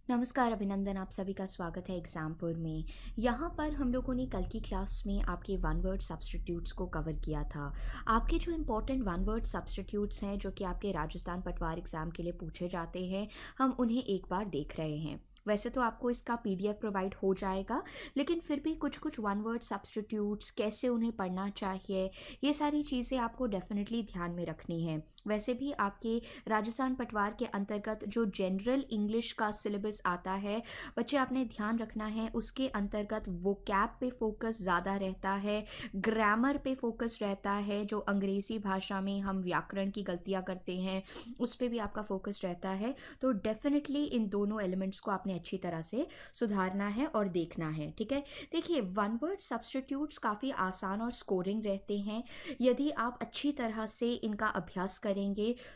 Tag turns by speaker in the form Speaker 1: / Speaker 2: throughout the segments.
Speaker 1: नमस्कार, अभिनंदन। आप सभी का स्वागत है एग्जामपुर में। यहाँ पर हम लोगों ने कल की क्लास में आपके वन वर्ड सब्स्टिट्यूट्स को कवर किया था। आपके जो इम्पोर्टेंट वन वर्ड सब्स्टिट्यूट्स हैं जो कि आपके राजस्थान पटवार एग्ज़ाम के लिए पूछे जाते हैं, हम उन्हें एक बार देख रहे हैं। वैसे तो आपको इसका पीडीएफ प्रोवाइड हो जाएगा, लेकिन फिर भी कुछ कुछ वन वर्ड सब्स्टिट्यूट्स, कैसे उन्हें पढ़ना चाहिए, ये सारी चीज़ें आपको डेफिनेटली ध्यान में रखनी है। वैसे भी आपके राजस्थान पटवार के अंतर्गत जो जनरल इंग्लिश का सिलेबस आता है, बच्चे आपने ध्यान रखना है, उसके अंतर्गत वोकैब पे फोकस ज़्यादा रहता है, ग्रामर पे फोकस रहता है। जो अंग्रेज़ी भाषा में हम व्याकरण की गलतियाँ करते हैं, उस पे भी आपका फोकस रहता है। तो डेफिनेटली इन दोनों एलिमेंट्स को आपने अच्छी तरह से सुधारना है और देखना है, ठीक है। देखिए, वन वर्ड सब्स्टिट्यूट्स काफ़ी आसान और स्कोरिंग रहते हैं। यदि आप अच्छी तरह से इनका अभ्यास करेंगे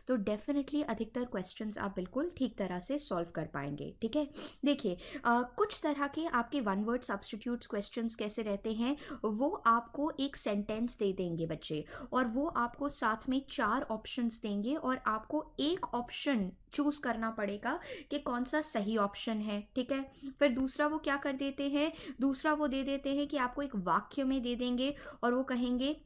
Speaker 1: तो डेफिनेटली अधिकतर क्वेश्चंस आप बिल्कुल ठीक तरह से सॉल्व कर पाएंगे, ठीक है। देखिए, कुछ तरह के आपके वन वर्ड सब्स्टिट्यूट्स क्वेश्चंस कैसे रहते हैं, वो आपको एक सेंटेंस दे देंगे बच्चे, और वो आपको साथ में 4 ऑप्शंस देंगे और आपको एक ऑप्शन चूज करना पड़ेगा कि कौन सा सही ऑप्शन है, ठीक है। फिर दूसरा वो क्या कर देते हैं, दूसरा वो दे देते हैं कि आपको एक वाक्य में दे देंगे और वो कहेंगे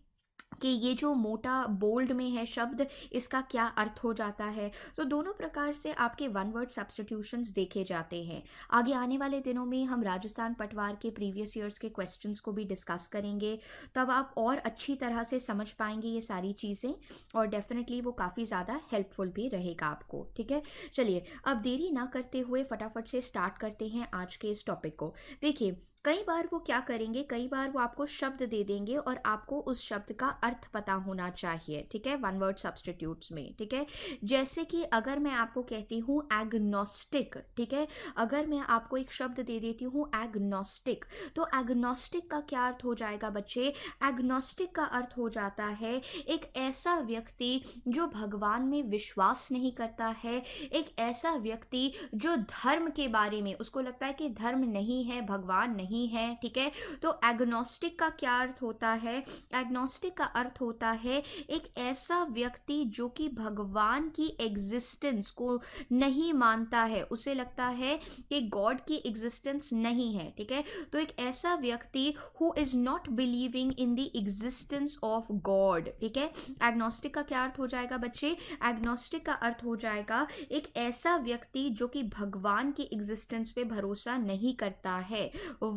Speaker 1: कि ये जो मोटा बोल्ड में है शब्द, इसका क्या अर्थ हो जाता है। तो दोनों प्रकार से आपके वन वर्ड सब्स्टिट्यूशंस देखे जाते हैं। आगे आने वाले दिनों में हम राजस्थान पटवार के प्रीवियस ईयर्स के क्वेश्चंस को भी डिस्कस करेंगे, तब आप और अच्छी तरह से समझ पाएंगे ये सारी चीज़ें, और डेफिनेटली वो काफ़ी ज़्यादा हेल्पफुल भी रहेगा आपको, ठीक है। चलिए, अब देरी ना करते हुए फटाफट से स्टार्ट करते हैं आज के इस टॉपिक को। देखिए, कई बार वो क्या करेंगे, कई बार वो आपको शब्द दे देंगे और आपको उस शब्द का अर्थ पता होना चाहिए, ठीक है, वन वर्ड सब्स्टिट्यूट्स में, ठीक है। जैसे कि अगर मैं आपको कहती हूँ एग्नोस्टिक, ठीक है, अगर मैं आपको एक शब्द दे देती हूँ एग्नोस्टिक, तो एग्नोस्टिक का क्या अर्थ हो जाएगा बच्चे। एग्नोस्टिक का अर्थ हो जाता है एक ऐसा व्यक्ति जो भगवान में विश्वास नहीं करता है, एक ऐसा व्यक्ति जो धर्म के बारे में उसको लगता है कि धर्म नहीं है, भगवान नहीं है, ठीक है। तो एग्नोस्टिक का क्या अर्थ होता है, एग्नोस्टिक का अर्थ होता है एक ऐसा व्यक्ति जो कि भगवान की एग्जिस्टेंस को नहीं मानता है, उसे लगता है कि गॉड की एग्जिस्टेंस नहीं है, ठीक है। तो एक ऐसा व्यक्ति who is not believing in the existence of God, ठीक है। एग्नोस्टिक का क्या अर्थ हो जाएगा बच्चे, एग्नोस्टिक का अर्थ हो जाएगा एक ऐसा व्यक्ति जो कि भगवान की एग्जिस्टेंस पे भरोसा नहीं करता है।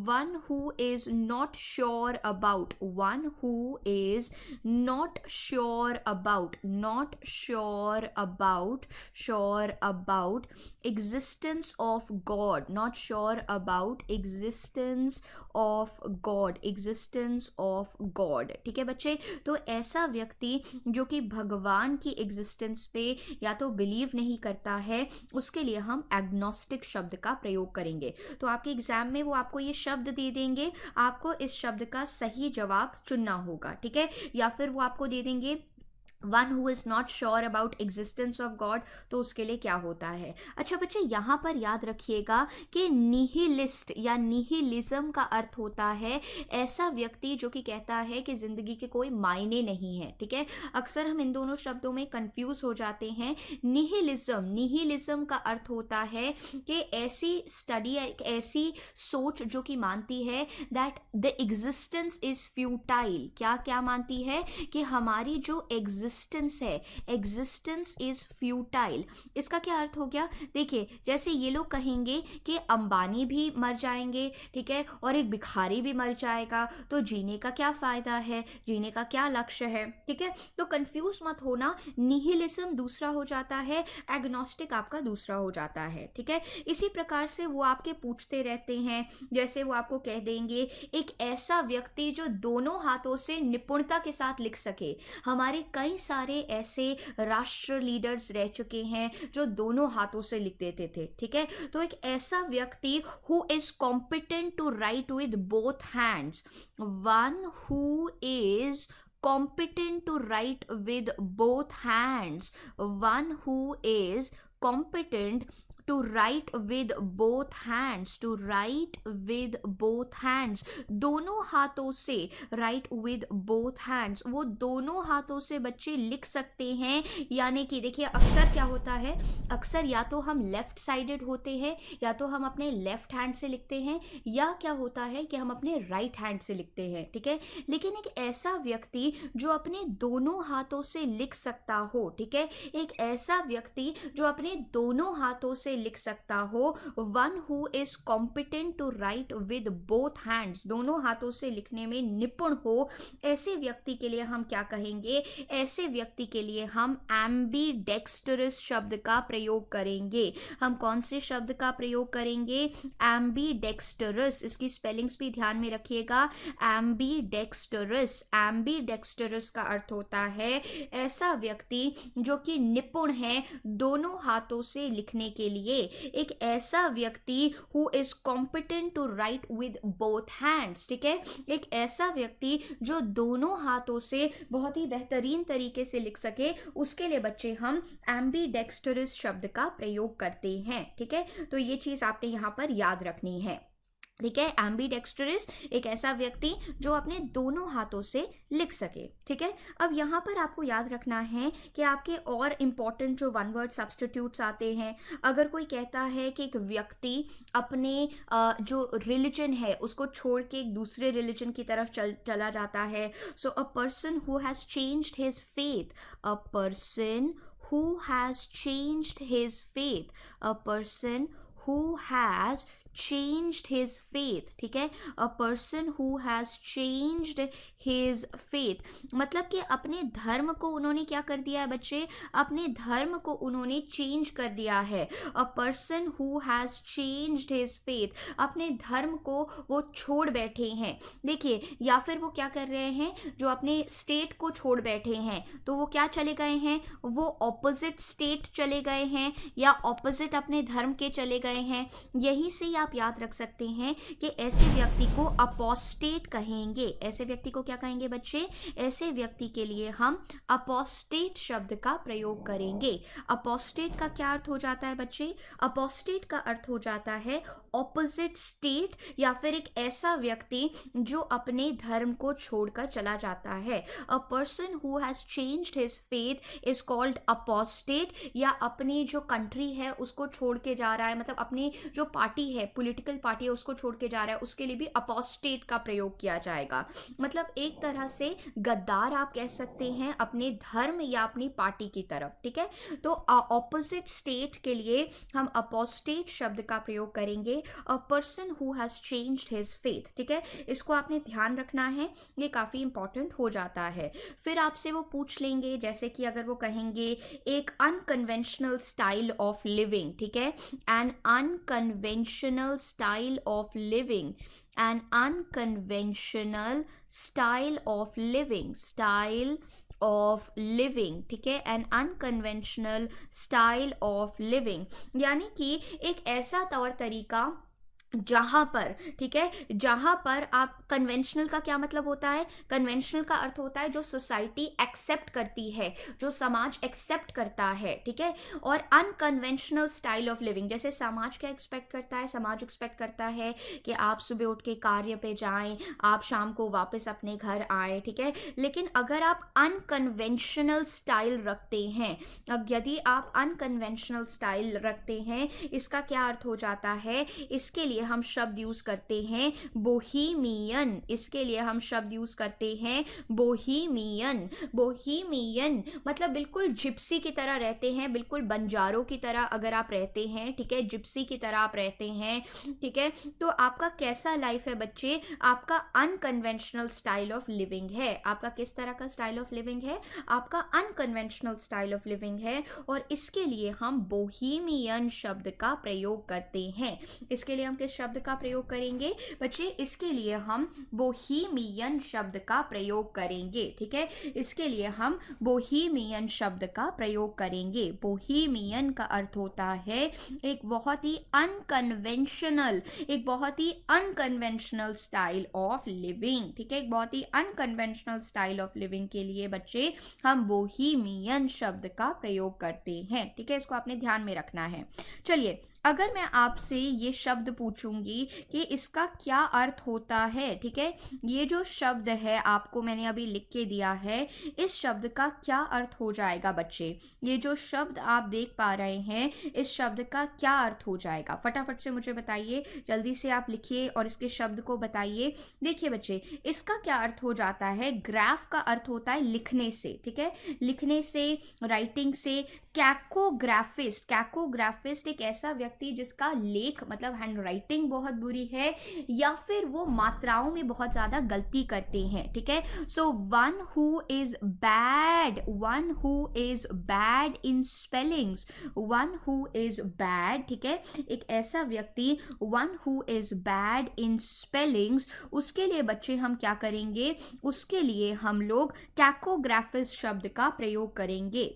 Speaker 1: One who is not sure about, one who is not sure about, not sure about, sure about existence of God, not sure about existence of God, existence of God, ठीक है बच्चे। तो ऐसा व्यक्ति जो कि भगवान की एग्जिस्टेंस पे या तो बिलीव नहीं करता है, उसके लिए हम एग्नोस्टिक शब्द का प्रयोग करेंगे। तो आपके एग्जाम में वो आपको ये शब्द दे देंगे, आपको इस शब्द का सही जवाब चुनना होगा, ठीक है। या फिर वो आपको दे देंगे one who is not sure about existence of God, तो उसके लिए क्या होता है। अच्छा बच्चे, यहाँ पर याद रखिएगा कि निहिलिस्ट या निहिलिज्म का अर्थ होता है ऐसा व्यक्ति जो कि कहता है कि ज़िंदगी के कोई मायने नहीं है, ठीक है। अक्सर हम इन दोनों शब्दों में कंफ्यूज हो जाते हैं। निहिलिज्म का अर्थ होता है कि ऐसी स्टडी, एक ऐसी सोच जो कि मानती है that the existence is futile. क्या क्या मानती है कि हमारी जो एग्जिस्टेंस है, एग्जिस्टेंस इज फ्यूटाइल। इसका क्या अर्थ हो गया, देखिए, जैसे ये लोग कहेंगे कि अंबानी भी मर जाएंगे, ठीक है, और एक भिखारी भी मर जाएगा, तो जीने का क्या फायदा है, जीने का क्या लक्ष्य है, ठीक है। तो कंफ्यूज मत होना, निहिलिज्म दूसरा हो जाता है, एग्नोस्टिक आपका दूसरा हो जाता है, ठीक है। इसी प्रकार से वो आपके पूछते रहते हैं, जैसे वो आपको कह देंगे एक ऐसा व्यक्ति जो दोनों हाथों से निपुणता के साथ लिख सके। हमारे कई सारे ऐसे राष्ट्र लीडर्स रह चुके हैं जो दोनों हाथों से लिख देते थे, ठीक है। तो एक ऐसा व्यक्ति who is competent to write with both hands, one who is competent to write with both hands, one who is competent to write with both hands, to write with both hands, दोनों हाथों से, right with both hands, वो दोनों हाथों से बच्चे लिख सकते हैं। यानी कि देखिए अक्सर क्या होता है, अक्सर या तो हम लेफ्ट साइडेड होते हैं, या तो हम अपने लेफ्ट हैंड से लिखते हैं, या क्या होता है कि हम अपने राइट हैंड से लिखते हैं, ठीक है। लेकिन एक ऐसा व्यक्ति जो अपने दोनों हाथों से लिख सकता हो, ठीक है, एक ऐसा व्यक्ति जो अपने दोनों हाथों से लिख सकता हो, one who is competent to write with both hands, दोनों हाथों से लिखने में निपुण हो, ऐसे व्यक्ति के लिए हम क्या कहेंगे, ऐसे व्यक्ति के लिए हम एम्बीडेक्स्टरस शब्द का प्रयोग करेंगे। हम कौन से शब्द का प्रयोग करेंगे, एम्बीडेक्स्टरस, इसकी स्पेलिंग्स भी ध्यान में रखिएगा, एम्बीडेक्स्टरस, एम्बीडेक्स्टरस का अर्थ होता है ऐसा व्यक्ति जो कि निपुण है दोनों हाथों से लिखने के लिए, एक ऐसा व्यक्ति who is competent to write with both hands, ठीक है, एक ऐसा व्यक्ति जो दोनों हाथों से बहुत ही बेहतरीन तरीके से लिख सके, उसके लिए बच्चे हम एम्बीडेक्स्टरस शब्द का प्रयोग करते हैं, ठीक है। तो ये चीज आपने यहाँ पर याद रखनी है, ठीक है। एम्बीडेक्स्टरस एक ऐसा व्यक्ति जो अपने दोनों हाथों से लिख सके, ठीक है। अब यहाँ पर आपको याद रखना है कि आपके और इम्पॉर्टेंट जो वन वर्ड सब्स्टिट्यूट्स आते हैं, अगर कोई कहता है कि एक व्यक्ति अपने जो रिलीजन है उसको छोड़ के एक दूसरे रिलीजन की तरफ चला जाता है, so a person who has changed his faith, a person who has changed his faith, a person who has changed his faith, ठीक है, a person who has changed his faith, मतलब कि अपने धर्म को उन्होंने क्या कर दिया है बच्चे, अपने धर्म को उन्होंने चेंज कर दिया है। a person who has changed his faith, अपने धर्म को वो छोड़ बैठे हैं। देखिए, या फिर वो क्या कर रहे हैं, जो अपने स्टेट को छोड़ बैठे हैं, तो वो क्या चले गए हैं, वो ऑपोजिट स्टेट चले गए हैं, या ऑपोजिट अपने धर्म के चले गए हैं। यहीं से आप याद रख सकते हैं कि ऐसे व्यक्ति को अपोस्टेट कहेंगे। ऐसे व्यक्ति को क्या कहेंगे बच्चे, ऐसे व्यक्ति के लिए हम अपोस्टेट शब्द का प्रयोग करेंगे। अपोस्टेट का क्या अर्थ हो जाता है बच्चे, अपोस्टेट का अर्थ हो जाता है ऑपोजिट स्टेट, या फिर एक ऐसा व्यक्ति जो अपने धर्म को छोड़कर चला जाता है। अ person who has changed his faith is called apostate, या अपनी जो कंट्री है उसको छोड़ के जा रहा है, मतलब अपनी जो पार्टी है, पॉलिटिकल पार्टी है, उसको छोड़ के जा रहा है, उसके लिए भी अपोस्टेट का प्रयोग किया जाएगा। मतलब एक तरह से गद्दार आप कह सकते हैं अपने धर्म या अपनी पार्टी की तरफ, ठीक है। तो ऑपोजिट स्टेट के लिए हम अपोस्टेट शब्द का प्रयोग करेंगे, अ person who has changed his faith, ठीक है। इसको आपने ध्यान रखना है, ये काफी इंपॉर्टेंट हो जाता है। फिर आपसे वो पूछ लेंगे, जैसे कि अगर वो कहेंगे एक अनकन्वेंशनल स्टाइल ऑफ लिविंग, ठीक है, an unconventional style of living, an unconventional style of living, style of living, ठीक है, an unconventional style of living, यानी कि एक ऐसा तौर तरीका जहाँ पर, ठीक है, जहाँ पर आप, कन्वेंशनल का क्या मतलब होता है, कन्वेंशनल का अर्थ होता है जो सोसाइटी एक्सेप्ट करती है, जो समाज एक्सेप्ट करता है, ठीक है। और अनकन्वेंशनल स्टाइल ऑफ लिविंग, जैसे समाज क्या एक्सपेक्ट करता है, समाज एक्सपेक्ट करता है कि आप सुबह उठ के कार्य पे जाएं, आप शाम को वापस अपने घर आए, ठीक है। लेकिन अगर आप अनकन्वेंशनल स्टाइल रखते हैं, यदि आप अनकन्वेंशनल स्टाइल रखते हैं, इसका क्या अर्थ हो जाता है, इसके लिए हम शब्द यूज करते हैं बोहीमियन, इसके लिए हम शब्द यूज करते हैं बोहीमियन। बोहीमियन मतलब बिल्कुल जिप्सी की तरह रहते हैं, बिल्कुल बंजारों की तरह अगर आप रहते हैं, ठीक है, जिप्सी की तरह आप रहते हैं, ठीक है, तो आपका कैसा लाइफ है बच्चे, आपका अनकन्वेंशनल स्टाइल ऑफ लिविंग है। आपका किस तरह का स्टाइल ऑफ लिविंग है, आपका अनकन्वेंशनल स्टाइल ऑफ लिविंग है, और इसके लिए हम बोहीमियन शब्द का प्रयोग करते हैं। इसके लिए हम किस शब्द का प्रयोग करेंगे बच्चे, इसके लिए हम बोहीमियन शब्द का प्रयोग करेंगे, ठीक है। इसके लिए हम बोहीमियन शब्द का प्रयोग करेंगे। बोहीमियन का अर्थ होता है एक बहुत ही अनकन्वेंशनल, एक बहुत ही अनकन्वेंशनल स्टाइल ऑफ लिविंग, ठीक है, एक बहुत ही अनकन्वेंशनल स्टाइल ऑफ लिविंग के लिए बच्चे हम बोहीमियन शब्द का प्रयोग करते हैं, ठीक है। इसको आपने ध्यान में रखना है। चलिए अगर मैं आपसे ये शब्द पूछूंगी कि इसका क्या अर्थ होता है, ठीक है, ये जो शब्द है आपको मैंने अभी लिख के दिया है, इस शब्द का क्या अर्थ हो जाएगा बच्चे? ये जो शब्द आप देख पा रहे हैं, इस शब्द का क्या अर्थ हो जाएगा? फटाफट से मुझे बताइए, जल्दी से आप लिखिए और इसके शब्द को बताइए। देखिए बच्चे, इसका क्या अर्थ हो जाता है? ग्राफ का अर्थ होता है लिखने से, ठीक है, लिखने से, राइटिंग से। कैकोग्राफिस्ट, कैकोग्राफिस्ट एक ऐसा व्यक्ति जिसका लेख मतलब हैंड राइटिंग बहुत बुरी है या फिर वो मात्राओं में बहुत ज़्यादा गलती करते हैं, ठीक है। So one who is bad, one who is bad in spellings, one who is bad, ठीक है, एक ऐसा व्यक्ति one who is bad in spellings, उसके लिए बच्चे हम क्या करेंगे? उसके लिए हम लोग कैकोग्राफिस्ट शब्द का प्रयोग करेंगे।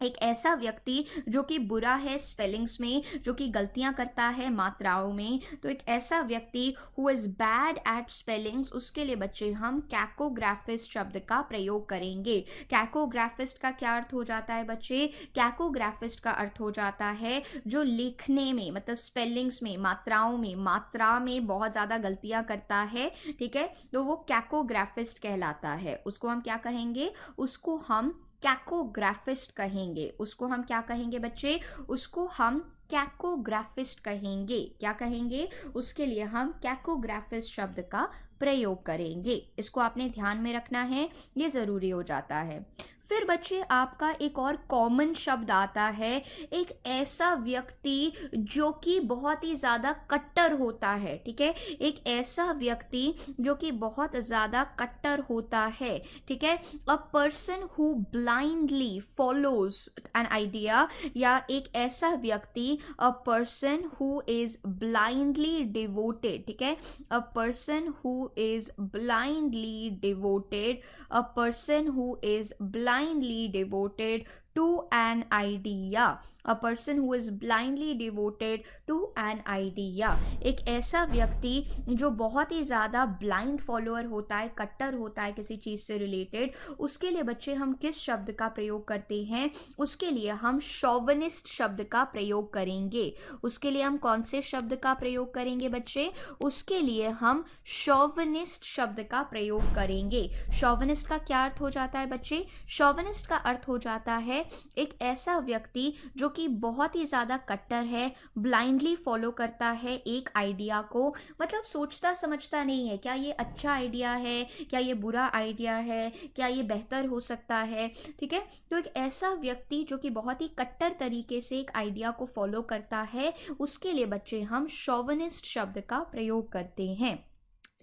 Speaker 1: एक ऐसा व्यक्ति जो कि बुरा है स्पेलिंग्स में, जो कि गलतियां करता है मात्राओं में, तो एक ऐसा व्यक्ति who is bad at spellings, उसके लिए बच्चे हम कैकोग्राफिस्ट शब्द का प्रयोग करेंगे। कैकोग्राफिस्ट का क्या अर्थ हो जाता है बच्चे? कैकोग्राफिस्ट का अर्थ हो जाता है जो लिखने में मतलब स्पेलिंग्स में, मात्राओं में, मात्रा में बहुत ज़्यादा गलतियां करता है, ठीक है, तो वो कैकोग्राफिस्ट कहलाता है। उसको हम क्या कहेंगे? उसको हम कैकोग्राफिस्ट कहेंगे। उसको हम क्या कहेंगे बच्चे? उसको हम कैकोग्राफिस्ट कहेंगे। क्या कहेंगे? उसके लिए हम कैकोग्राफिस्ट शब्द का प्रयोग करेंगे। इसको आपने ध्यान में रखना है, ये ज़रूरी हो जाता है। फिर बच्चे आपका एक और कॉमन शब्द आता है, एक ऐसा व्यक्ति जो कि बहुत ही ज़्यादा कट्टर होता है, ठीक है, एक ऐसा व्यक्ति जो कि बहुत ज़्यादा कट्टर होता है, ठीक है, अ person who blindly follows an idea, या एक ऐसा व्यक्ति, अ person who is blindly devoted, ठीक है, अ person who is blindly devoted, a person who is blindly devoted to an idea, a person who is blindly devoted to an idea, एक ऐसा व्यक्ति जो बहुत ही ज़्यादा ब्लाइंड फॉलोअर होता है, कट्टर होता है किसी चीज़ से रिलेटेड, उसके लिए बच्चे हम किस शब्द का प्रयोग करते हैं? उसके लिए हम शोविनिस्ट शब्द का प्रयोग करेंगे। उसके लिए हम कौन से शब्द का प्रयोग करेंगे बच्चे? उसके लिए हम शोविनिस्ट शब्द का प्रयोग करेंगे। शोविनिस्ट का क्या अर्थ हो जाता है बच्चे? शोविनिस्ट का अर्थ हो जाता है एक ऐसा व्यक्ति जो कि बहुत ही ज़्यादा कट्टर है, ब्लाइंडली फॉलो करता है एक आइडिया को, मतलब सोचता समझता नहीं है क्या ये अच्छा आइडिया है, क्या ये बुरा आइडिया है, क्या ये बेहतर हो सकता है, ठीक है, तो एक ऐसा व्यक्ति जो कि बहुत ही कट्टर तरीके से एक आइडिया को फॉलो करता है, उसके लिए बच्चे हम शोविनिस्ट शब्द का प्रयोग करते हैं,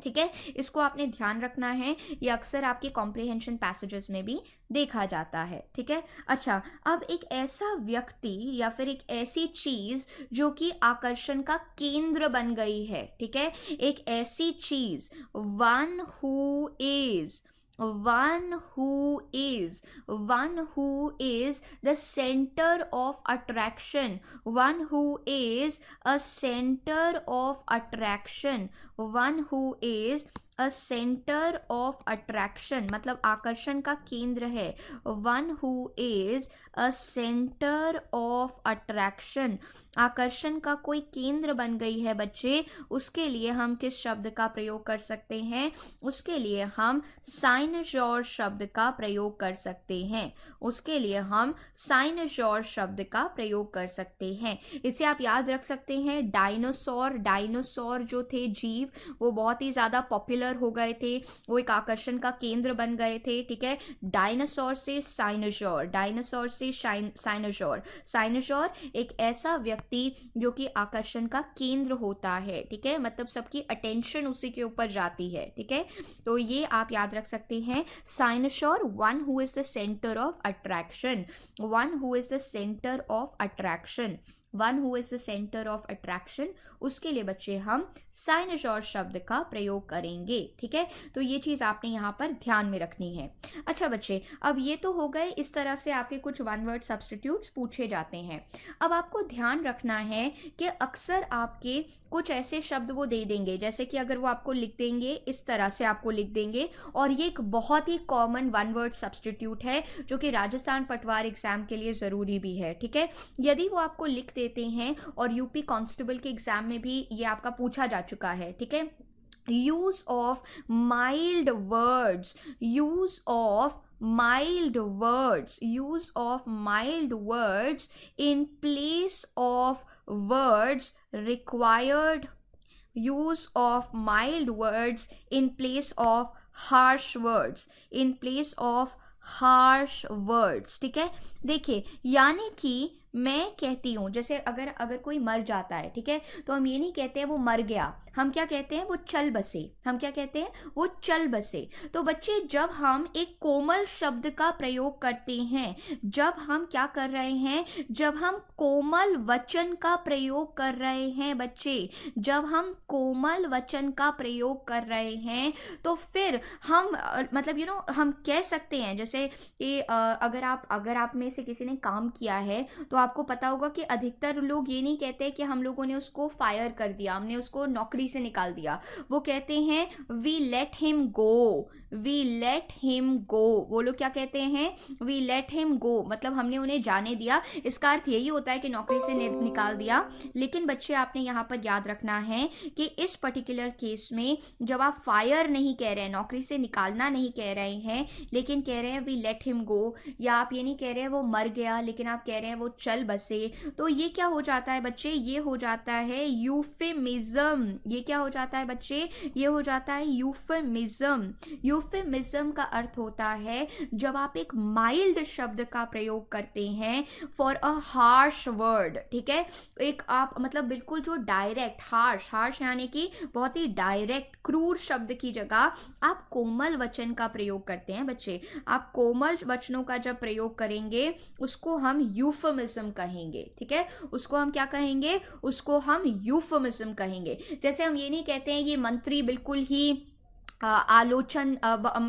Speaker 1: ठीक है। इसको आपने ध्यान रखना है, ये अक्सर आपके कॉम्प्रिहेंशन पैसेजेस में भी देखा जाता है, ठीक है। अच्छा, अब एक ऐसा व्यक्ति या फिर एक ऐसी चीज़ जो कि आकर्षण का केंद्र बन गई है, ठीक है, एक ऐसी चीज़, one who is, one who is the center of attraction, one who is a center of attraction, one who is a centre of attraction, मतलब आकर्षण का केंद्र है, one who is a centre of attraction, आकर्षण का कोई केंद्र बन गई है बच्चे, उसके लिए हम किस शब्द का प्रयोग कर सकते हैं? उसके लिए हम साइनजोर शब्द का प्रयोग कर सकते हैं, उसके लिए हम साइनजोर शब्द का प्रयोग कर सकते हैं। इसे आप याद रख सकते हैं, डायनासोर, डायनासोर जो थे जीव, वो बहुत ही ज़्यादा पॉपुलर हो गए थे, वो एक आकर्षण का केंद्र बन गए थे, ठीक है, डायनासोर से साइनोसोर, डायनासोर से साइनोसोर, साइनोसोर एक ऐसा व्यक्ति जो कि आकर्षण का केंद्र होता है, ठीक है, मतलब सबकी अटेंशन उसी के ऊपर जाती है, ठीक है, तो ये आप याद रख सकते हैं, cynosure, one who is the centre of attraction, one who is the centre of attraction, one who is the centre of attraction, उसके लिए बच्चे हम साइनोसोर शब्द का प्रयोग करेंगे, ठीक है, तो ये चीज़ आपने यहाँ पर ध्यान में रखनी है। अच्छा बच्चे, अब ये तो हो गए, इस तरह से आपके कुछ वन वर्ड सब्स्टिट्यूट्स पूछे जाते हैं। अब आपको ध्यान रखना है कि अक्सर आपके कुछ ऐसे शब्द वो दे देंगे, जैसे कि अगर वो आपको लिख देंगे, इस तरह से आपको लिख देंगे, और ये एक बहुत ही कॉमन वन वर्ड सब्स्टिट्यूट है जो कि राजस्थान पटवार एग्जाम के लिए ज़रूरी भी है, ठीक है, यदि वो आपको लिख देते हैं और यूपी कांस्टेबल के एग्जाम में भी ये आपका पूछा जा चुका है, ठीक है। use of mild words, use of mild words, use of mild words in place of words required, use of mild words in place of harsh words, in place of harsh words, ठीक है। देखिए, यानी कि मैं कहती हूँ, जैसे अगर अगर कोई मर जाता है, ठीक है, तो हम ये नहीं कहते हैं वो मर गया, हम क्या कहते हैं, वो चल बसे। हम क्या कहते हैं, वो चल बसे। तो बच्चे, जब हम एक कोमल शब्द का प्रयोग करते हैं, जब हम क्या कर रहे हैं, जब हम कोमल वचन का प्रयोग कर रहे हैं बच्चे, जब हम कोमल वचन का प्रयोग कर रहे हैं, तो फिर हम मतलब हम कह सकते हैं, जैसे ये अगर आप में से किसी ने काम किया है तो आपको पता होगा कि अधिकतर लोग ये नहीं कहते कि हम लोगों ने उसको फायर कर दिया, हमने उसको नौकरी से निकाल दिया। वो कहते हैं we let him go, we let him go. वो लोग क्या कहते हैं, वी लेट हिम गो, मतलब हमने उन्हें जाने दिया। इसका अर्थ यही होता है कि नौकरी से निकाल दिया। लेकिन बच्चे, आपने यहाँ पर याद रखना है कि इस पर्टिकुलर केस में जब आप फायर नहीं कह रहे हैं, नौकरी से निकालना नहीं कह रहे हैं, लेकिन कह रहे हैं वी लेट हिम गो, या आप ये नहीं कह रहे हैं वो मर गया, लेकिन आप कह रहे हैं वो चल बसे, तो ये क्या हो जाता है बच्चे, ये हो जाता है यूफेमिज्म। ये क्या हो जाता है बच्चे, ये हो जाता है यूफेमिज्म। यूफेमिज्म का अर्थ होता है जब आप एक माइल्ड शब्द का प्रयोग करते हैं फॉर अ हार्श वर्ड, ठीक है। एक आप मतलब बिल्कुल जो डायरेक्ट, हार्श, हार्श यानी कि बहुत ही डायरेक्ट, क्रूर शब्द की जगह आप कोमल वचन का प्रयोग करते हैं बच्चे। आप कोमल वचनों का जब प्रयोग करेंगे उसको हम यूफेमिज्म कहेंगे, ठीक है। उसको हम क्या कहेंगे, उसको हम यूफेमिज्म कहेंगे। जैसे हम ये नहीं कहते हैं ये मंत्री बिल्कुल ही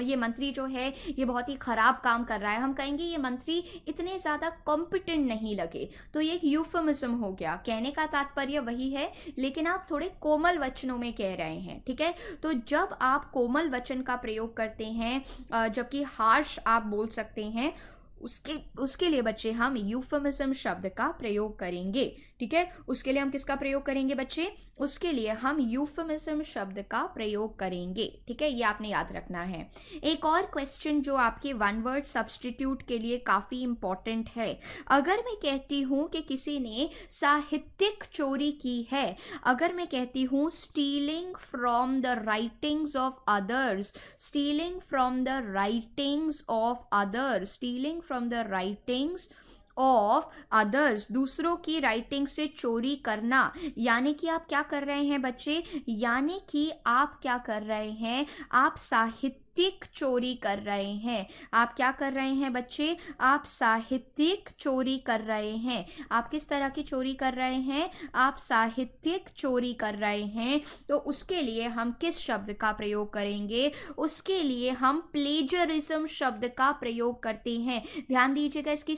Speaker 1: ये मंत्री जो है ये बहुत ही खराब काम कर रहा है, हम कहेंगे ये मंत्री इतने ज़्यादा कॉम्पिटेंट नहीं लगे। तो ये एक यूफेमिज्म हो गया, कहने का तात्पर्य वही है लेकिन आप थोड़े कोमल वचनों में कह रहे हैं, ठीक है। तो जब आप कोमल वचन का प्रयोग करते हैं, जबकि हार्श आप बोल सकते हैं, उसके लिए बच्चे हम यूफेमिज्म शब्द का प्रयोग करेंगे, ठीक है। उसके लिए हम किसका प्रयोग करेंगे बच्चे, उसके लिए हम यूफेमिज्म शब्द का प्रयोग करेंगे, ठीक है। ये आपने याद रखना है। एक और क्वेश्चन जो आपके वन वर्ड सब्स्टिट्यूट के लिए काफ़ी इंपॉर्टेंट है, अगर मैं कहती हूँ कि किसी ने साहित्यिक चोरी की है, अगर मैं कहती हूँ stealing from the writings of others, stealing from the writings of others, stealing from the writings of others, दूसरों की राइटिंग से चोरी करना, यानी कि आप क्या कर रहे हैं बच्चे, यानी कि आप क्या कर रहे हैं, आप साहित्यिक चोरी कर रहे हैं। आप क्या कर रहे हैं बच्चे, आप साहित्यिक चोरी कर रहे हैं। आप किस तरह की चोरी कर रहे हैं, आप साहित्यिक चोरी कर रहे हैं। तो उसके लिए हम किस शब्द का प्रयोग करेंगे, उसके लिए हम प्लेजरिज्म शब्द का प्रयोग करते हैं। ध्यान दीजिएगा, इसकी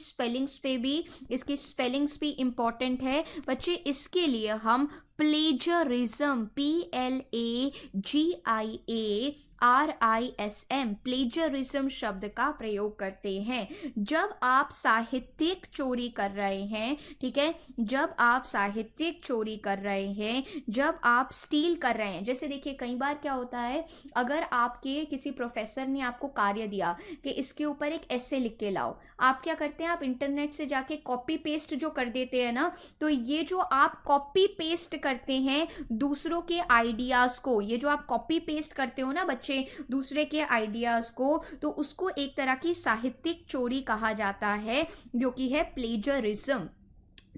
Speaker 1: स्पेलिंग्स भी इंपॉर्टेंट है बच्चे। इसके लिए हम प्लेजरिज्म, PLAGIARISM, प्लेजरिज्म शब्द का प्रयोग करते हैं। जब आप साहित्यिक चोरी कर रहे हैं, ठीक है, जब आप साहित्यिक चोरी कर रहे हैं, जब आप स्टील कर रहे हैं, जैसे देखिए कई बार क्या होता है, अगर आपके किसी प्रोफेसर ने आपको कार्य दिया कि इसके ऊपर एक ऐसे लिख के लाओ, आप क्या करते हैं, आप इंटरनेट से जाके कॉपी पेस्ट जो कर देते हैं ना, तो ये जो आप कॉपी पेस्ट करते हैं दूसरों के आइडियाज़ को, ये जो आप कॉपी पेस्ट करते हो ना बच्चे दूसरे के आइडियाज़ को, तो उसको एक तरह की साहित्यिक चोरी कहा जाता है, जो कि है प्लेजरिज्म,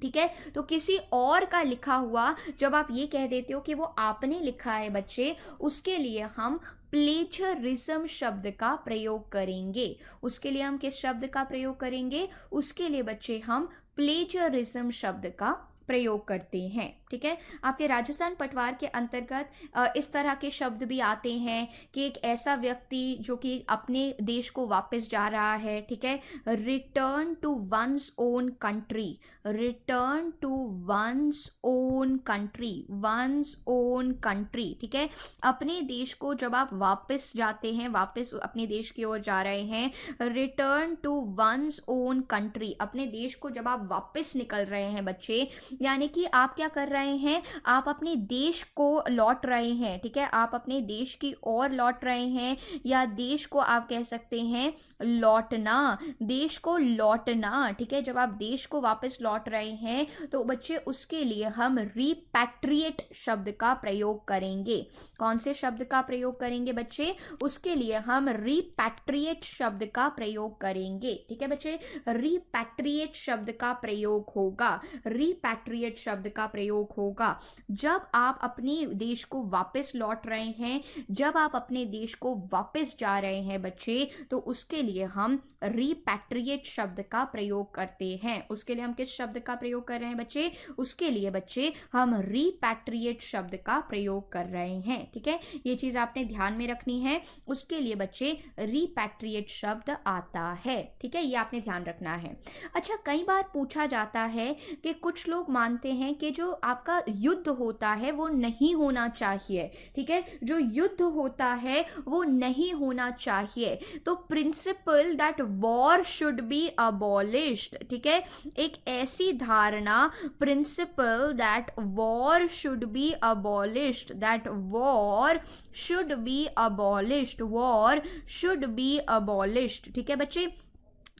Speaker 1: ठीक है। तो किसी और का लिखा हुआ जब आप ये कह देते हो कि वो आपने लिखा है बच्चे, उसके लिए हम प्लेजरिज्म शब्द का प्रयोग करेंगे। उसके लिए हम किस शब्द का प्रयोग करेंगे, उसके लिए बच्चे हम प्लेजरिज्म शब्द का प्रयोग करते हैं, ठीक है। आपके राजस्थान पटवार के अंतर्गत इस तरह के शब्द भी आते हैं कि एक ऐसा व्यक्ति जो कि अपने देश को वापस जा रहा है, ठीक है, return to one's own country, return to one's own country, one's own country, ठीक है। अपने देश को जब आप वापस जाते हैं, वापस अपने देश की ओर जा रहे हैं, return to one's own country, अपने देश को जब आप वापस निकल रहे हैं बच्चे, यानी कि आप क्या कर रहे हैं, आप अपने देश को लौट रहे हैं, ठीक है, आप अपने देश की ओर लौट रहे हैं, या देश को आप कह सकते हैं लौटना, देश को लौटना, ठीक है। जब आप देश को वापस लौट रहे हैं तो बच्चे उसके लिए हम रिपैट्रिएट शब्द का प्रयोग करेंगे। कौन से शब्द का प्रयोग करेंगे बच्चे, उसके लिए हम रिपैट्रिएट शब्द का प्रयोग करेंगे, ठीक है बच्चे। रिपैट्रिएट शब्द का प्रयोग होगा, रिपैट्रिएट शब्द का प्रयोग होगा जब आप अपने देश को वापस लौट रहे हैं, जब आप अपने देश को वापस जा रहे हैं बच्चे, तो उसके लिए हम रिपैट्रिएट शब्द का प्रयोग करते हैं। उसके लिए हम किस शब्द का प्रयोग कर रहे हैं बच्चे, उसके लिए बच्चे हम रिपैट्रिएट शब्द का प्रयोग कर रहे हैं, ठीक है। ये चीज आपने ध्यान में रखनी है, उसके लिए बच्चे रिपैट्रिएट शब्द आता है, ठीक है, ये आपने ध्यान रखना है। अच्छा, कई बार पूछा जाता है कि कुछ लोग मानते हैं कि जो आपका युद्ध होता है वो नहीं होना चाहिए, ठीक है, जो युद्ध होता है वो नहीं होना चाहिए, तो principal that war should be abolished, ठीक है, एक ऐसी धारणा, principal that war should be abolished, that war should be abolished, war should be abolished, ठीक है बच्चे।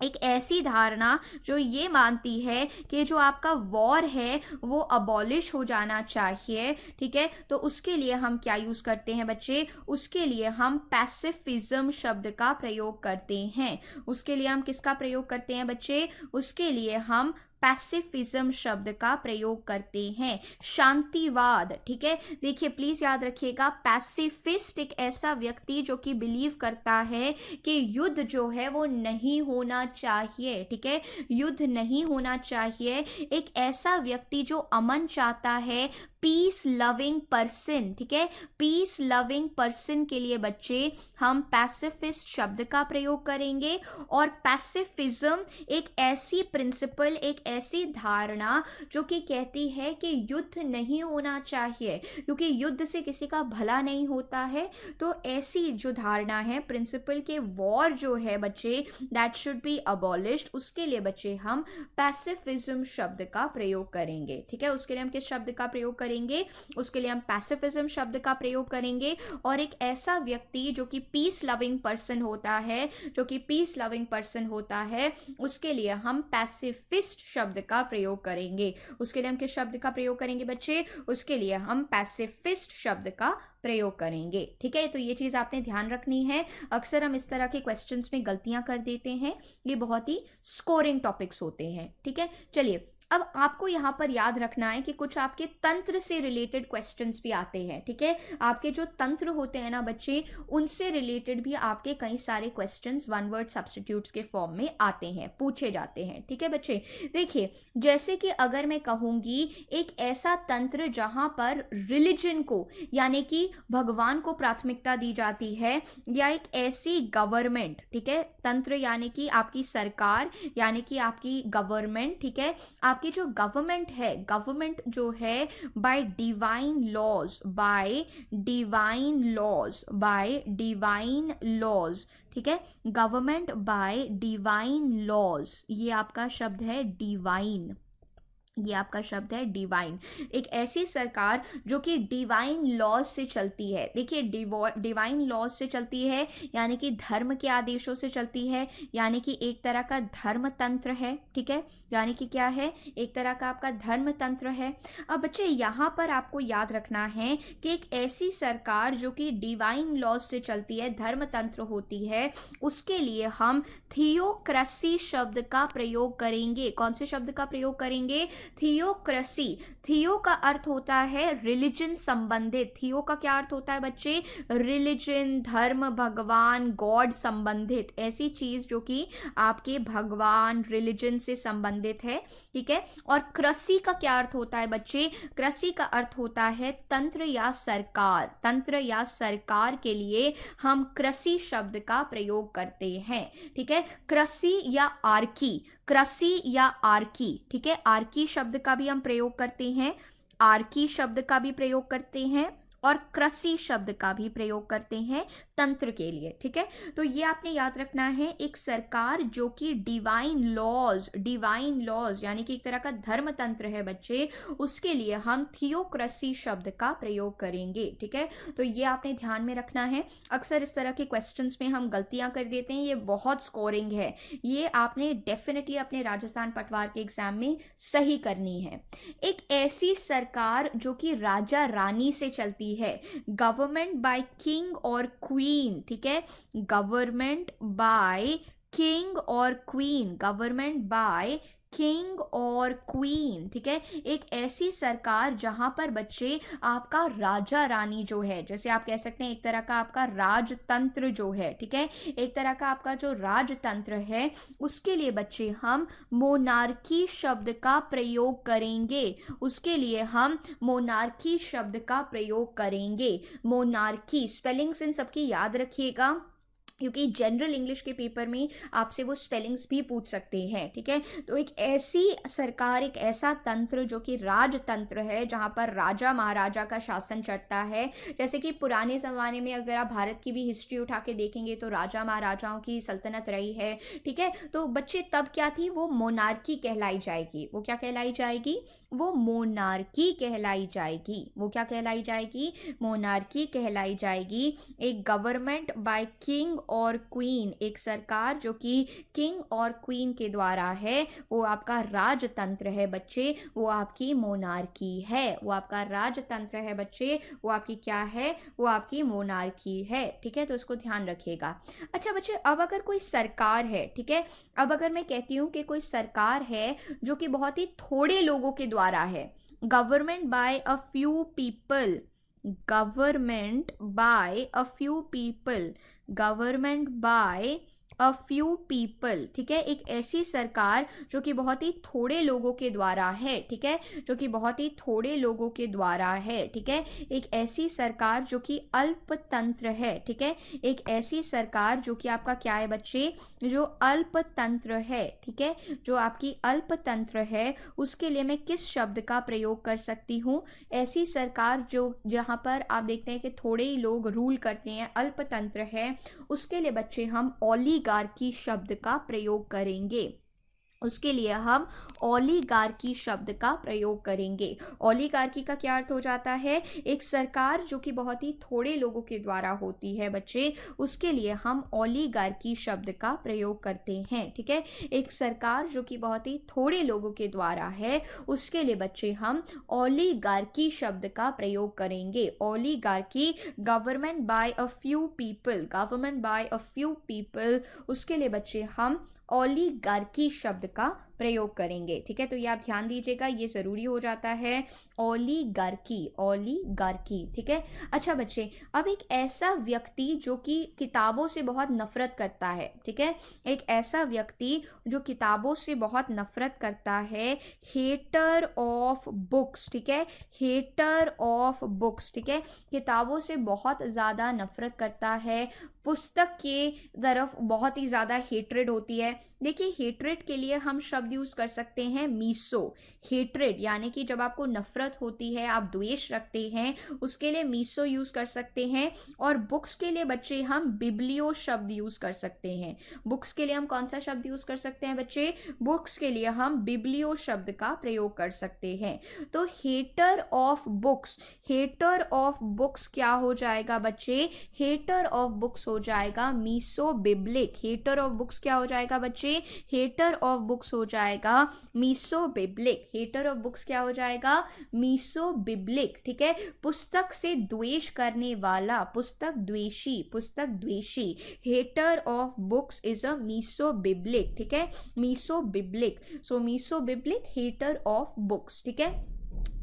Speaker 1: एक ऐसी धारणा जो ये मानती है कि जो आपका वॉर है वो अबॉलिश हो जाना चाहिए, ठीक है, तो उसके लिए हम क्या यूज करते हैं बच्चे, उसके लिए हम पैसिफिज्म शब्द का प्रयोग करते हैं। उसके लिए हम किसका प्रयोग करते हैं बच्चे, उसके लिए हम पैसिफिज्म शब्द का प्रयोग करते हैं, शांतिवाद, ठीक है। देखिए प्लीज याद रखिएगा, पैसिफिस्ट एक ऐसा व्यक्ति जो कि बिलीव करता है कि युद्ध जो है वो नहीं होना चाहिए, ठीक है, युद्ध नहीं होना चाहिए, एक ऐसा व्यक्ति जो अमन चाहता है, पीस लविंग पर्सन, ठीक है, पीस लविंग पर्सन के लिए बच्चे हम पैसिफिस्ट शब्द का प्रयोग करेंगे। और पैसिफिज्म एक ऐसी प्रिंसिपल, एक ऐसी धारणा जो कि कहती है कि युद्ध नहीं होना चाहिए, क्योंकि युद्ध से किसी का भला नहीं होता है, तो ऐसी जो धारणा है प्रिंसिपल के वॉर जो है बच्चे दैट शुड बी अबॉलिश्ड, उसके लिए बच्चे हम पैसिफिज्म शब्द का प्रयोग करेंगे, ठीक है। उसके लिए हम किस शब्द का प्रयोग करेंगे, उसके लिए हम पैसिफिज्म शब्द का प्रयोग करेंगे। और एक ऐसा व्यक्ति जो कि पीस लविंग पर्सन होता है, जो कि पीस लविंग पर्सन होता है, उसके लिए हम पैसिफिस्ट शब्द का प्रयोग करेंगे। उसके लिए हम किस शब्द का प्रयोग करेंगे बच्चे, उसके लिए हम पैसिफिस्ट शब्द का प्रयोग करेंगे, ठीक है। तो ये चीज आपने ध्यान रखनी है, अक्सर हम इस तरह के क्वेश्चंस में गलतियां कर देते हैं, ये बहुत ही स्कोरिंग टॉपिक्स होते हैं, ठीक है। चलिए, अब आपको यहाँ पर याद रखना है कि कुछ आपके तंत्र से रिलेटेड क्वेश्चंस भी आते हैं, ठीक है। आपके जो तंत्र होते हैं ना बच्चे, उनसे रिलेटेड भी आपके कई सारे क्वेश्चंस वन वर्ड सब्स्टिट्यूट्स के फॉर्म में आते हैं, पूछे जाते हैं, ठीक है बच्चे। देखिए, जैसे कि अगर मैं कहूँगी एक ऐसा तंत्र जहाँ पर रिलीजन को यानी कि भगवान को प्राथमिकता दी जाती है, या एक ऐसी गवर्नमेंट, ठीक है, तंत्र यानी कि आपकी सरकार, यानी कि आपकी गवर्नमेंट, ठीक है, आपकी जो गवर्नमेंट है, गवर्नमेंट जो है by divine laws, by divine laws, by divine laws, ठीक है, गवर्नमेंट बाय डिवाइन लॉज, ये आपका शब्द है डिवाइन, ये आपका शब्द है डिवाइन, एक ऐसी सरकार जो कि डिवाइन लॉज से चलती है। देखिए, डिवाइन लॉज से चलती है यानी कि धर्म के आदेशों से चलती है, यानी कि एक तरह का धर्म तंत्र है, ठीक है, यानी कि क्या है, एक तरह का आपका धर्म तंत्र है। अब बच्चे यहाँ पर आपको याद रखना है कि एक ऐसी सरकार जो कि डिवाइन लॉज से चलती है, धर्म तंत्र होती है, उसके लिए हम थियोक्रेसी शब्द का प्रयोग करेंगे। कौन से शब्द का प्रयोग करेंगे, थियोक्रेसी। थियो का अर्थ होता है रिलीजन संबंधित, थियो का क्या अर्थ होता है बच्चे, रिलीजन, धर्म, भगवान, गॉड संबंधित, ऐसी चीज जो कि आपके भगवान, रिलीजन से संबंधित है, ठीक है। और कृषि का क्या अर्थ होता है बच्चे, कृषि का अर्थ होता है तंत्र या सरकार, तंत्र या सरकार के लिए हम कृषि शब्द का प्रयोग करते हैं, ठीक है। कृषि या आर्की, कृषि या आर्की, ठीक है, आर्की शब्द का भी हम प्रयोग करते हैं, आर्की शब्द का भी प्रयोग करते हैं, और कृषि शब्द का भी प्रयोग करते हैं तंत्र के लिए, ठीक है। तो ये आपने याद रखना है, एक सरकार जो कि डिवाइन लॉज यानी कि एक तरह का धर्म तंत्र है बच्चे, उसके लिए हम थियोक्रेसी शब्द का प्रयोग करेंगे, ठीक है। तो ये आपने ध्यान में रखना है। अक्सर इस तरह के क्वेश्चंस में हम गलतियां कर देते हैं, ये बहुत स्कोरिंग है, ये आपने डेफिनेटली अपने राजस्थान पटवार के एग्जाम में सही करनी है। एक ऐसी सरकार जो कि राजा रानी से चलती है, गवर्नमेंट बाय किंग और क्वीन, ठीक है, गवर्नमेंट बाय किंग और क्वीन, गवर्नमेंट बाय किंग और क्वीन, ठीक है। एक ऐसी सरकार जहां पर बच्चे आपका राजा रानी जो है, जैसे आप कह सकते हैं एक तरह का आपका राजतंत्र जो है, ठीक है, एक तरह का आपका जो राजतंत्र है, उसके लिए बच्चे हम मोनार्की शब्द का प्रयोग करेंगे, उसके लिए हम मोनार्की शब्द का प्रयोग करेंगे। मोनार्की स्पेलिंग्स इन सबकी याद रखिएगा, क्योंकि जनरल इंग्लिश के पेपर में आपसे वो स्पेलिंग्स भी पूछ सकते हैं, ठीक है। तो एक ऐसी सरकार, एक ऐसा तंत्र जो कि राजतंत्र है, जहां पर राजा महाराजा का शासन चलता है। जैसे कि पुराने ज़माने में अगर आप भारत की भी हिस्ट्री उठा के देखेंगे तो राजा महाराजाओं की सल्तनत रही है, ठीक है। तो बच्चे तब क्या थी, वो मोनार्की कहलाई जाएगी। वो क्या कहलाई जाएगी, वो मोनार्की कहलाई जाएगी। वो क्या कहलाई जाएगी, मोनार्की कहलाई जाएगी। एक गवर्नमेंट बाय किंग और क्वीन, एक सरकार जो कि किंग और क्वीन के द्वारा है, वो आपका राजतंत्र है बच्चे, वो आपकी मोनार्की है। वो आपका राजतंत्र है बच्चे, वो आपकी क्या है, वो आपकी मोनार्की है, ठीक है। तो इसको ध्यान रखिएगा। अच्छा बच्चे, अब अगर कोई सरकार है, ठीक है, अब अगर मैं कहती हूँ कि कोई सरकार है जो कि बहुत ही थोड़े लोगों के द्वारा है, government by a few people, government by a few people, government by a few people, ठीक है। एक ऐसी सरकार जो कि बहुत ही थोड़े लोगों के द्वारा है, ठीक है, जो कि बहुत ही थोड़े लोगों के द्वारा है, ठीक है। एक ऐसी सरकार जो कि अल्पतंत्र है, ठीक है। एक ऐसी सरकार जो कि आपका क्या है बच्चे, जो अल्पतंत्र है, ठीक है, जो आपकी अल्पतंत्र है, उसके लिए मैं किस शब्द का प्रयोग कर सकती हूँ। ऐसी सरकार जो जहाँ पर आप देखते हैं कि थोड़े ही लोग रूल करते हैं, अल्पतंत्र है, उसके लिए बच्चे हम ओलिगार्की शब्द का प्रयोग करेंगे। उसके लिए हम ओलिगार्की शब्द का प्रयोग करेंगे। ओलिगार्की का क्या अर्थ हो जाता है, एक सरकार जो कि बहुत ही थोड़े लोगों के द्वारा होती है बच्चे, उसके लिए हम ओलिगार्की शब्द का प्रयोग करते हैं, ठीक है। एक सरकार जो कि बहुत ही थोड़े लोगों के द्वारा है, उसके लिए बच्चे हम ओलिगार्की शब्द का प्रयोग करेंगे। Oligarchy, government by a few people, government by a few people, उसके लिए बच्चे हम ओलिगार्की शब्द का प्रयोग करेंगे, ठीक है। तो ये आप ध्यान दीजिएगा, ये ज़रूरी हो जाता है, ओलिगार्की, ओलिगार्की, ठीक है। अच्छा बच्चे, अब एक ऐसा व्यक्ति जो कि किताबों से बहुत नफरत करता है, ठीक है, एक ऐसा व्यक्ति जो किताबों से बहुत नफरत करता है, हेटर ऑफ बुक्स, ठीक है, हेटर ऑफ बुक्स, ठीक है, किताबों से बहुत ज़्यादा नफरत करता है, पुस्तक के तरफ बहुत ही ज़्यादा हेट्रेड होती है। देखिए, हेट्रेड के लिए हम शब्द यूज़ कर सकते हैं मीसो। हेट्रेड यानी कि जब आपको नफरत होती है, आप द्वेष रखते हैं, उसके लिए मीसो यूज़ कर सकते हैं। और बुक्स के लिए बच्चे हम बिब्लियो शब्द यूज़ कर सकते हैं। बुक्स के लिए हम कौन सा शब्द यूज़ कर सकते हैं बच्चे, बुक्स के लिए हम बिब्लियो शब्द का प्रयोग कर सकते हैं। तो hater of books, hater of books क्या हो जाएगा बच्चे, हेटर ऑफ बुक्स हो जाएगा misobiblic. Hater of books क्या हो जाएगा बच्चे, हेटर ऑफ बुक्स हो जाएगा misobiblic. Hater of books क्या हो जाएगा, मीसो बिब्लिक, ठीक है। पुस्तक से द्वेष करने वाला, पुस्तक द्वेषी, पुस्तक द्वेषी, hater of books is a misobiblic, ठीक है, misobiblic. So misobiblic, hater of books, ठीक है।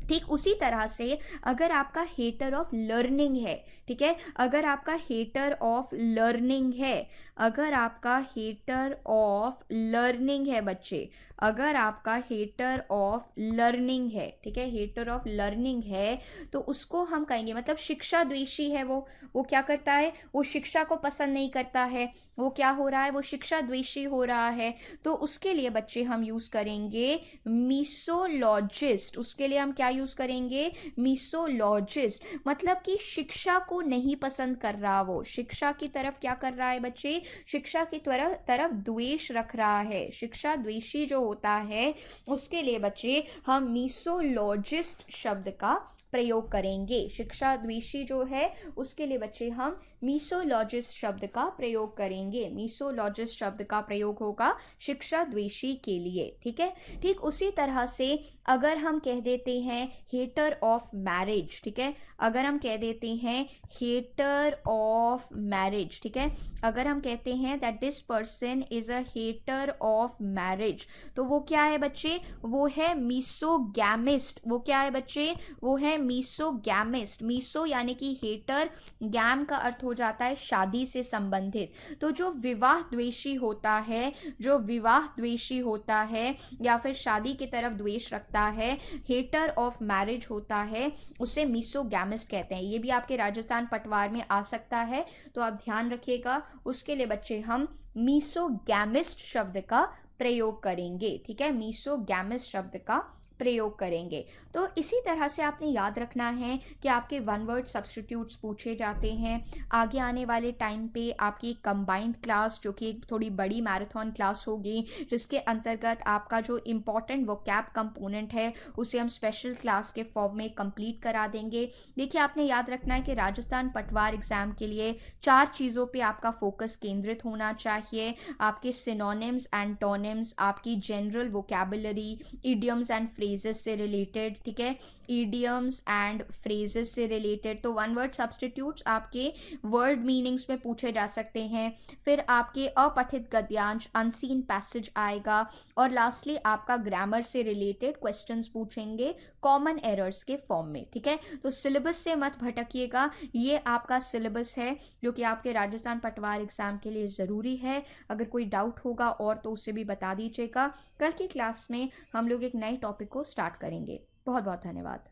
Speaker 1: ठीक उसी तरह से अगर आपका हेटर ऑफ लर्निंग है, ठीक है, अगर आपका हेटर ऑफ लर्निंग है, अगर आपका हेटर ऑफ लर्निंग है बच्चे, अगर आपका हेटर ऑफ लर्निंग है, ठीक है, हेटर ऑफ लर्निंग है, तो उसको हम कहेंगे, मतलब शिक्षा द्वेषी है वो क्या करता है, वो शिक्षा को पसंद नहीं करता है, वो क्या हो रहा है, वो शिक्षा द्वेषी हो रहा है। तो उसके लिए बच्चे हम यूज़ करेंगे मीसोलॉजिस्ट। उसके लिए हम क्या यूज़ करेंगे? मीसोलॉजिस्ट, मतलब कि शिक्षा को नहीं पसंद कर रहा, वो शिक्षा की तरफ क्या कर रहा है बच्चे? शिक्षा की तरफ द्वेष रख रहा है, शिक्षा द्वेषी जो होता है उसके लिए बच्चे हम मीसोलॉजिस्ट शब्द का प्रयोग करेंगे। शिक्षा द्वेषी जो है उसके लिए बच्चे हम मीसोलॉजिस्ट शब्द का प्रयोग करेंगे। मीसोलॉजिस्ट शब्द का प्रयोग होगा शिक्षा द्वेषी के लिए, ठीक है। ठीक उसी तरह से अगर हम कह देते हैं हेटर ऑफ मैरिज, ठीक है, अगर हम कह देते हैं हेटर ऑफ मैरिज, ठीक है, अगर हम कहते हैं that this person is a hater of marriage, तो वो क्या है बच्चे? वो है मीसोगैमिस्ट। वो क्या है बच्चे? वो है मीसोगैमिस्ट। मीसो यानी कि हेटर, गैम का अर्थ हो जाता है शादी से संबंधित। तो जो विवाह द्वेषी होता है, जो विवाह द्वेषी होता है या फिर शादी की तरफ द्वेष रखता है, हेटर ऑफ मैरिज होता है, उसे मीसोगैमिस्ट कहते हैं। ये भी आपके राजस्थान पटवार में आ सकता है, तो आप ध्यान रखिएगा। उसके लिए बच्चे हम मीसोगैमिस्ट शब्द का प्रयोग करेंगे, ठीक है, मीसोगैमिस्ट शब्द का प्रयोग करेंगे। तो इसी तरह से आपने याद रखना है कि आपके वन वर्ड सब्स्टिट्यूट्स पूछे जाते हैं। आगे आने वाले टाइम पे आपकी कंबाइंड क्लास, जो कि एक थोड़ी बड़ी मैराथन क्लास होगी, जिसके अंतर्गत आपका जो इम्पॉर्टेंट वोकैब कंपोनेंट है उसे हम स्पेशल क्लास के फॉर्म में कंप्लीट करा देंगे। देखिए, आपने याद रखना है कि राजस्थान पटवार एग्जाम के लिए 4 चीज़ों पे आपका फोकस केंद्रित होना चाहिए। आपके सिनोनिम्स, एंटोनिम्स, आपकी general vocabulary, idioms and phrases से रिलेटेड, ठीक है, इडियम्स एंड फ्रेजेस से रिलेटेड। तो वन वर्ड सब्स्टिट्यूट्स आपके वर्ड मीनिंग्स में पूछे जा सकते हैं। फिर आपके अपठित गद्यांश, अनसीन पैसेज आएगा, और लास्टली आपका ग्रामर से रिलेटेड क्वेश्चंस पूछेंगे कॉमन एरर्स के फॉर्म में, ठीक है। तो सिलेबस से मत भटकिएगा, ये आपका सिलेबस है जो कि आपके राजस्थान पटवार एग्जाम के लिए ज़रूरी है। अगर कोई डाउट होगा और तो उसे भी बता दीजिएगा। कल की क्लास में हम लोग एक नए टॉपिक को स्टार्ट करेंगे। बहुत बहुत धन्यवाद।